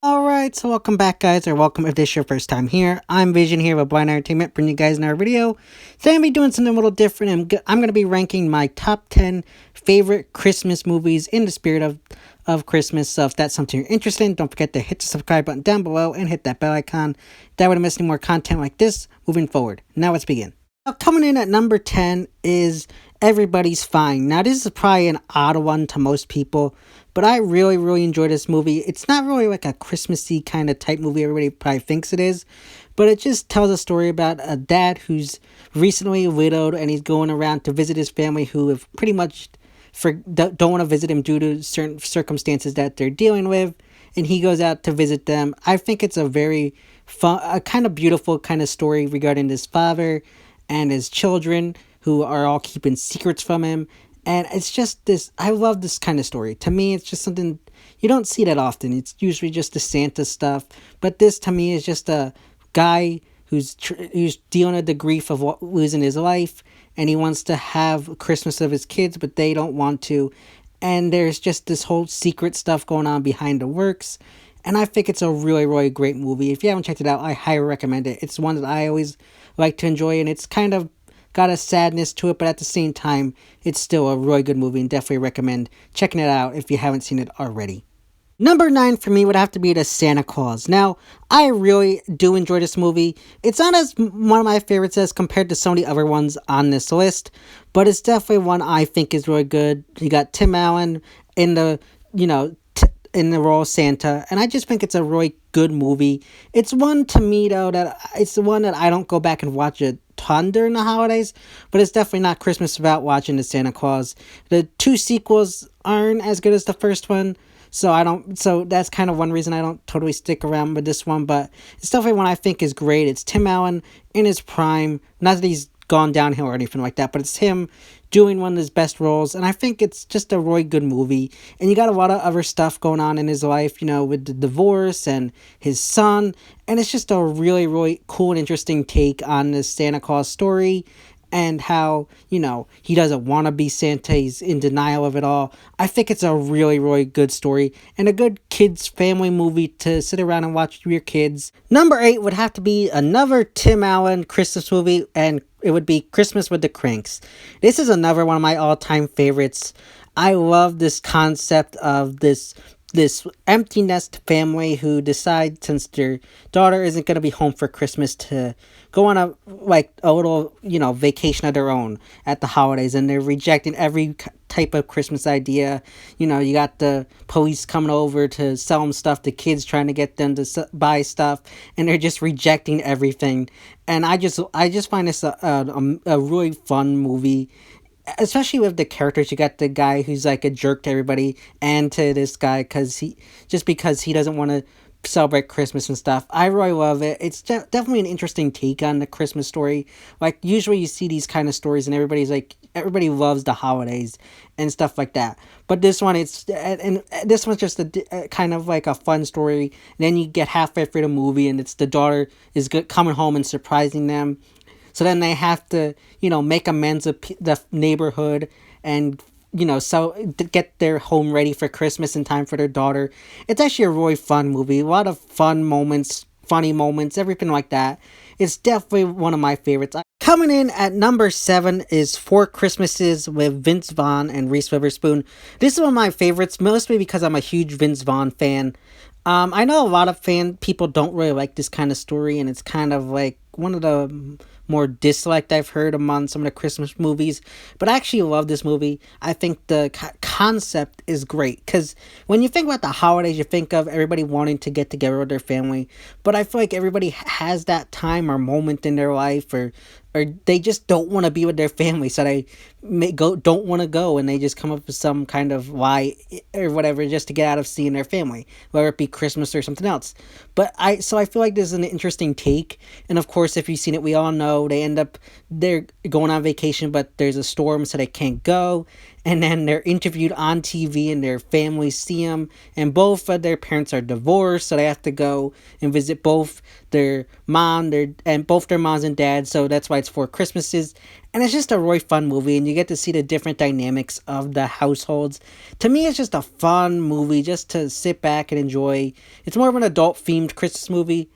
Alright, so welcome back, guys, or welcome if this is your first time here. I'm Vision here with Blind Entertainment, bringing you guys another video. Today I'm going to be doing something a little different. I'm going to be ranking my top 10 favorite Christmas movies in the spirit of Christmas. So if that's something you're interested in, don't forget to hit the subscribe button down below and hit that bell icon. That way you don't miss any more content like this moving forward. Now let's begin. Now, coming in at number 10 is Everybody's Fine. Now, this is probably an odd one to most people, but I really enjoy this movie. It's not really like a Christmassy kind of type movie everybody probably thinks it is, but it just tells a story about a dad who's recently widowed and he's going around to visit his family who have pretty much don't want to visit him due to certain circumstances that they're dealing with, and he goes out to visit them. I think it's a very fun, a kind of beautiful kind of story regarding this father and his children who are all keeping secrets from him. And it's just this, I love this kind of story. To me, it's just something, you don't see that often. It's usually just the Santa stuff. But this, to me, is just a guy who's dealing with the grief of losing his life. And he wants to have Christmas of his kids, but they don't want to. And there's just this whole secret stuff going on behind the works. And I think it's a really great movie. If you haven't checked it out, I highly recommend it. It's one that I always like to enjoy, and it's kind of got a sadness to it, but at the same time, it's still a really good movie, and definitely recommend checking it out if you haven't seen it already. Number 9 for me would have to be the Santa Claus. Now, I really do enjoy this movie. It's not as one of my favorites as compared to some of the other ones on this list, but it's definitely one I think is really good. You got Tim Allen in the, in the role of Santa, and I just think it's a really good movie. It's one to me though that it's the one that I don't go back and watch a ton during the holidays, but it's definitely not Christmas without watching the Santa Claus. The 2 sequels aren't as good as the first one, so that's kind of one reason I don't totally stick around with this one, but it's definitely one I think is great. It's Tim Allen in his prime, not that he's gone downhill or anything like that, but it's him doing one of his best roles, and I think it's just a really good movie. And you got a lot of other stuff going on in his life, with the divorce and his son, and it's just a really cool and interesting take on this Santa Claus story, and how, he doesn't want to be Santa, he's in denial of it all. I think it's a really good story, and a good kids family movie to sit around and watch with your kids. Number 8 would have to be another Tim Allen Christmas movie, and it would be Christmas with the Kranks. This is another one of my all-time favorites. I love this concept of this empty nest family who decide, since their daughter isn't going to be home for Christmas, to go on a little vacation of their own at the holidays, and they're rejecting every type of Christmas idea. You got the police coming over to sell them stuff, the kids trying to get them to buy stuff, and they're just rejecting everything. And I just find this a really fun movie, especially with the characters. You got the guy who's like a jerk to everybody, and to this guy because he doesn't want to celebrate Christmas and stuff. I really love it. It's definitely an interesting take on the Christmas story. Like, usually you see these kind of stories and everybody loves the holidays and stuff like that, but this one, and this one's just a kind of like a fun story. And then you get halfway through the movie and it's the daughter is coming home and surprising them. So then they have to, make amends with the neighborhood, and, so to get their home ready for Christmas in time for their daughter. It's actually a really fun movie. A lot of fun moments, funny moments, everything like that. It's definitely one of my favorites. Coming in at number 7 is Four Christmases with Vince Vaughn and Reese Witherspoon. This is one of my favorites, mostly because I'm a huge Vince Vaughn fan. I know a lot of people don't really like this kind of story, and it's kind of like one of the more disliked I've heard among some of the Christmas movies, but I actually love this movie. I think the concept is great, because when you think about the holidays, you think of everybody wanting to get together with their family, but I feel like everybody has that time or moment in their life, or they just don't want to be with their family, so they don't want to go, and they just come up with some kind of lie or whatever just to get out of seeing their family, whether it be Christmas or something else. But I feel like this is an interesting take, and of course, if you've seen it, we all know they're going on vacation, but there's a storm, so they can't go. And then they're interviewed on TV, and their families see them, and both of their parents are divorced, so they have to go and visit both their moms and dads. So that's why it's Four Christmases. and it's just a really fun movie, and you get to see the different dynamics of the households. To me, it's just a fun movie just to sit back and enjoy. It's more of an adult themed Christmas movie,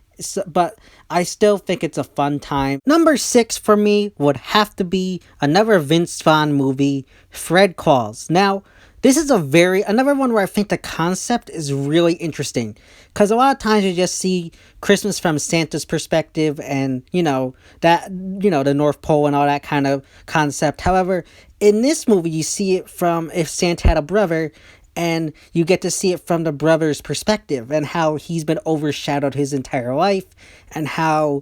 but I still think it's a fun time. Number 6 for me would have to be another Vince Vaughn movie, Fred Claus. Now, this is another one where I think the concept is really interesting, because a lot of times you just see Christmas from Santa's perspective, and the North Pole and all that kind of concept. However, in this movie you see it from if Santa had a brother, and you get to see it from the brother's perspective, and how he's been overshadowed his entire life, and how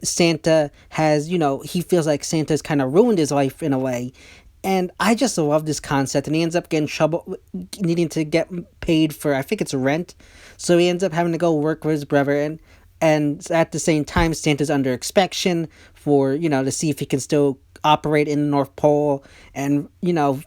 Santa has, he feels like Santa's kind of ruined his life in a way. And I just love this concept, and he ends up getting trouble, needing to get paid for, I think it's rent, so he ends up having to go work with his brother, and at the same time, Santa's under inspection for, to see if he can still operate in the North Pole, and,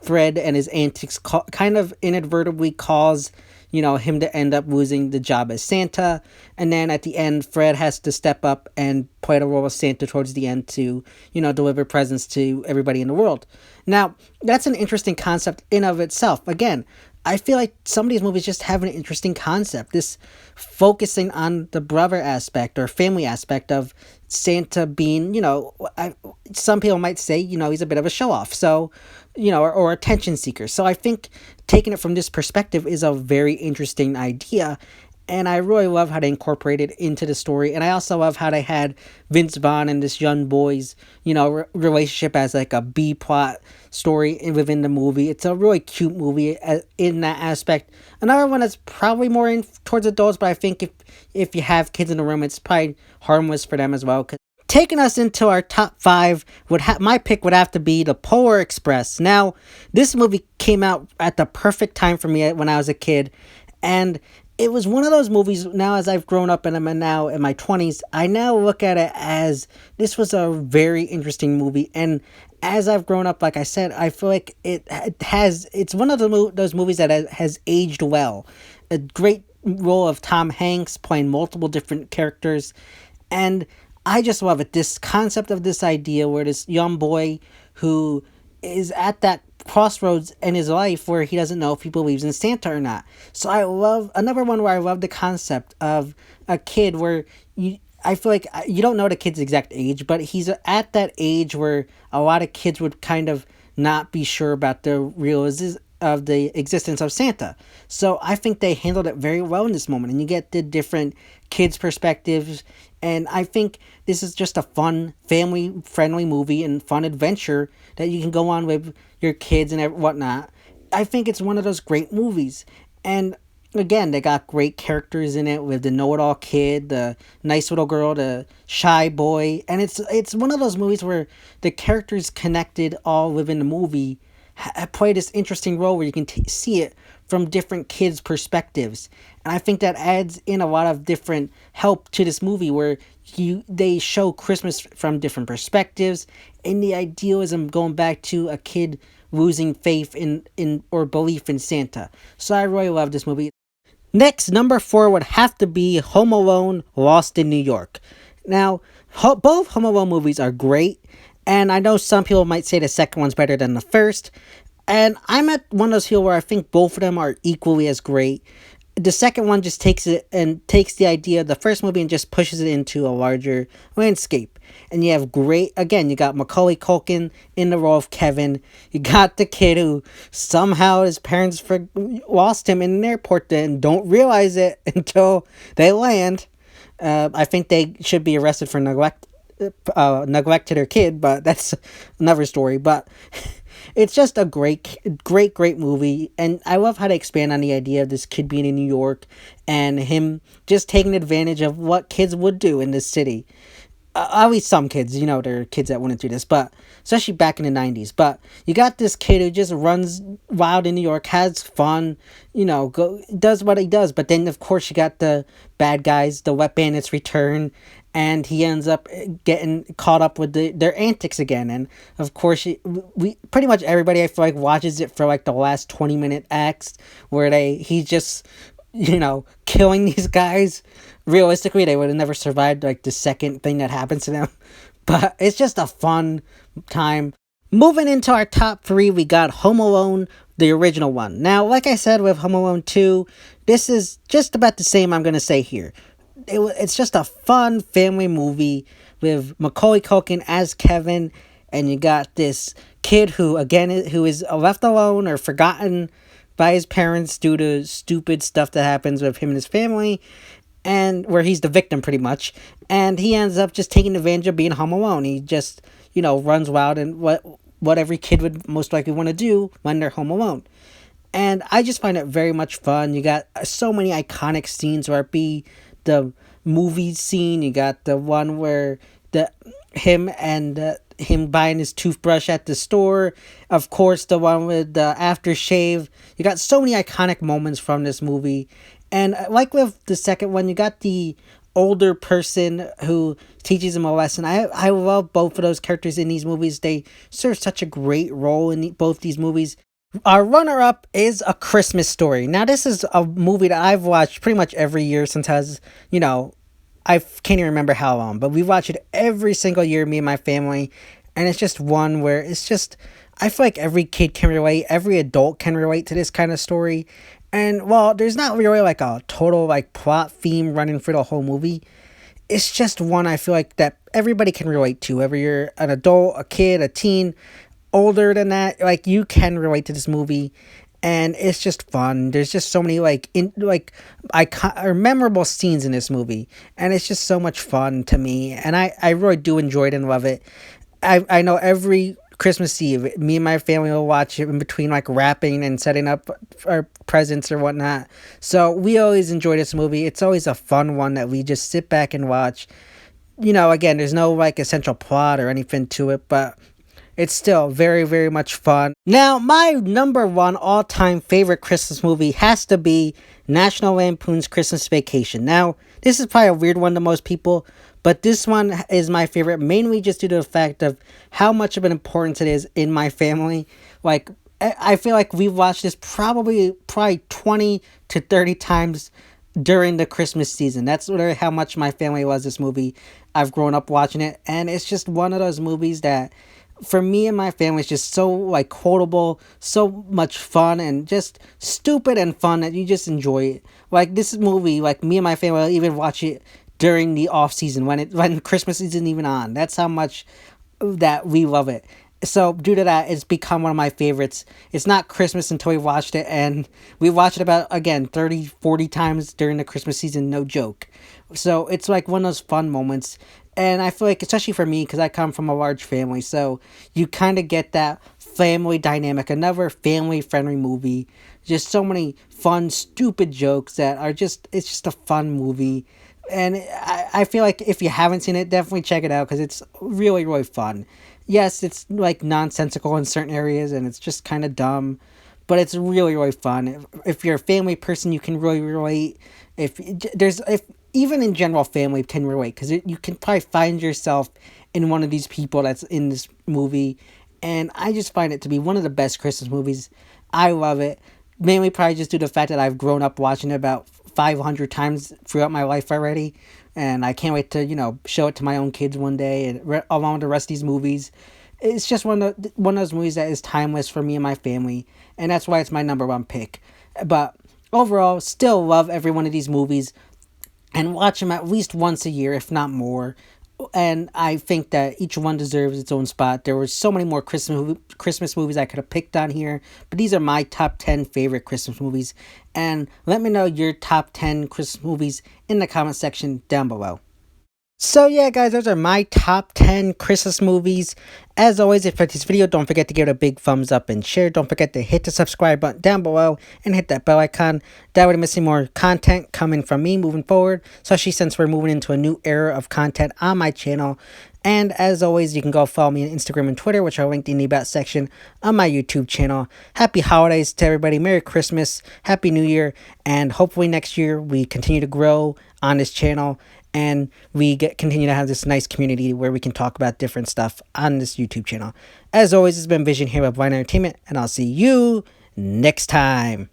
Fred and his antics kind of inadvertently cause, him to end up losing the job as Santa, and then at the end, Fred has to step up and play the role of Santa towards the end to, deliver presents to everybody in the world. Now, that's an interesting concept in of itself. Again, I feel like some of these movies just have an interesting concept. This focusing on the brother aspect or family aspect of Santa being, some people might say, he's a bit of a show-off, so, or attention seeker. So I think taking it from this perspective is a very interesting idea, and I really love how they incorporated it into the story. And I also love how they had Vince Vaughn and this young boy's, relationship as like a B plot story within the movie. It's a really cute movie in that aspect. Another one that's probably more in towards adults, but I think if you have kids in the room, it's probably harmless for them as well. Taking us into our top 5, my pick would have to be The Polar Express. Now, this movie came out at the perfect time for me when I was a kid, and it was one of those movies. Now, as I've grown up and I'm now in my 20s, I now look at it as this was a very interesting movie. And as I've grown up, like I said, I feel like it's one of those movies that has aged well. A great role of Tom Hanks playing multiple different characters. And I just love it. This concept of this idea where this young boy who is at that crossroads in his life where he doesn't know if he believes in Santa or not. So I love another one where I love the concept of a kid where I feel like you don't know the kid's exact age, but he's at that age where a lot of kids would kind of not be sure about the of the existence of Santa. So I think they handled it very well in this moment, and you get the different kids' perspectives, and I think this is just a fun, family-friendly movie and fun adventure that you can go on with your kids and whatnot. I think it's one of those great movies, and again, they got great characters in it with the know-it-all kid, the nice little girl, the shy boy, and it's one of those movies where the characters connected all within the movie play this interesting role where you can see it from different kids' perspectives. And I think that adds in a lot of different help to this movie where they show Christmas from different perspectives, and the idealism going back to a kid losing faith in or belief in Santa. So I really love this movie. Next, number 4 would have to be Home Alone, Lost in New York. Now, both Home Alone movies are great, and I know some people might say the second one's better than the first, and I'm at one of those here where I think both of them are equally as great. The second one just takes the idea of the first movie and just pushes it into a larger landscape. And you have you got Macaulay Culkin in the role of Kevin. You got the kid who somehow his parents lost him in an airport and don't realize it until they land. I think they should be arrested for neglect to their kid, but that's another story. But it's just a great movie, and I love how they expand on the idea of this kid being in New York and him just taking advantage of what kids would do in this city. At least some kids, there are kids that wouldn't do this, but especially back in the 90s. But you got this kid who just runs wild in New York, has fun, does what he does. But then, of course, you got the bad guys, the wet bandits return, and he ends up getting caught up with their antics again. And, of course, we pretty much everybody, I feel like, watches it for, like, the last 20-minute acts where he's just, killing these guys. Realistically, they would have never survived, like, the second thing that happens to them. But it's just a fun time. Moving into our top three, we got Home Alone, the original one. Now, like I said with Home Alone 2, this is just about the same I'm going to say here. It's just a fun family movie with Macaulay Culkin as Kevin, and you got this kid who, again, who is left alone or forgotten by his parents due to stupid stuff that happens with him and his family, and where he's the victim pretty much, and he ends up just taking advantage of being home alone. He just, runs wild and what every kid would most likely want to do when they're home alone. And I just find it very much fun. You got so many iconic scenes, where it be the movie scene, you got the one where him buying his toothbrush at the store, of course the one with the aftershave. You got so many iconic moments from this movie. And like with the second one, you got the older person who teaches him a lesson. I love both of those characters in these movies. They serve such a great role in both these movies. Our runner-up is A Christmas Story. Now, this is a movie that I've watched pretty much every year since I can't even remember how long, but we watch it every single year, me and my family, and it's just one where it's just, I feel like every kid can relate, every adult can relate to this kind of story, and while there's not really like a total like plot theme running for the whole movie, it's just one I feel like that everybody can relate to, whether you're an adult, a kid, a teen, older than that, like you can relate to this movie. And it's just fun. There's just so many memorable scenes in this movie, and it's just so much fun to me. And I really do enjoy it and love it. I know every Christmas Eve, me and my family will watch it in between like wrapping and setting up our presents or whatnot. So we always enjoy this movie. It's always a fun one that we just sit back and watch. Again, there's no like essential plot or anything to it, but it's still very, very much fun. Now, my number one all-time favorite Christmas movie has to be National Lampoon's Christmas Vacation. Now, this is probably a weird one to most people, but this one is my favorite, mainly just due to the fact of how much of an importance it is in my family. Like, I feel like we've watched this probably 20 to 30 times during the Christmas season. That's literally how much my family loves this movie. I've grown up watching it, and it's just one of those movies that, for me and my family, it's just so like quotable, so much fun, and just stupid and fun that you just enjoy it. Like this movie, like me and my family will even watch it during the off season when Christmas isn't even on. That's how much that we love it. So due to that, it's become one of my favorites. It's not Christmas until we watched it, and we watched it about, again, 30, 40 times during the Christmas season, no joke. So it's like one of those fun moments. And I feel like, especially for me, because I come from a large family, so you kind of get that family dynamic. Another family-friendly movie. Just so many fun, stupid jokes that are just, it's just a fun movie. And I feel like if you haven't seen it, definitely check it out, because it's really, really fun. Yes, it's like nonsensical in certain areas, and it's just kind of dumb, but it's really, really fun. If you're a family person, you can really relate. If even in general, family can relate, because you can probably find yourself in one of these people that's in this movie, and I just find it to be one of the best Christmas movies. I love it, mainly probably just due to the fact that I've grown up watching it about 500 times throughout my life already, and I can't wait to show it to my own kids one day, and along with the rest of these movies. It's just one of those movies that is timeless for me and my family, and that's why it's my number one pick. But overall, still love every one of these movies, and watch them at least once a year, if not more. And I think that each one deserves its own spot. There were so many more Christmas movies I could have picked on here, but these are my top 10 favorite Christmas movies. And let me know your top 10 Christmas movies in the comment section down below. So yeah, guys, those are my top 10 Christmas movies. As always, if you liked this video, don't forget to give it a big thumbs up and share. Don't forget to hit the subscribe button down below and hit that bell icon. That way you're missing more content coming from me moving forward, especially since we're moving into a new era of content on my channel. And as always, you can go follow me on Instagram and Twitter, which are linked in the About section on my YouTube channel. Happy holidays to everybody. Merry Christmas. Happy New Year. And hopefully next year we continue to grow on this channel, and we continue to have this nice community where we can talk about different stuff on this YouTube channel. As always, it's been Vision here with Blind Entertainment, and I'll see you next time.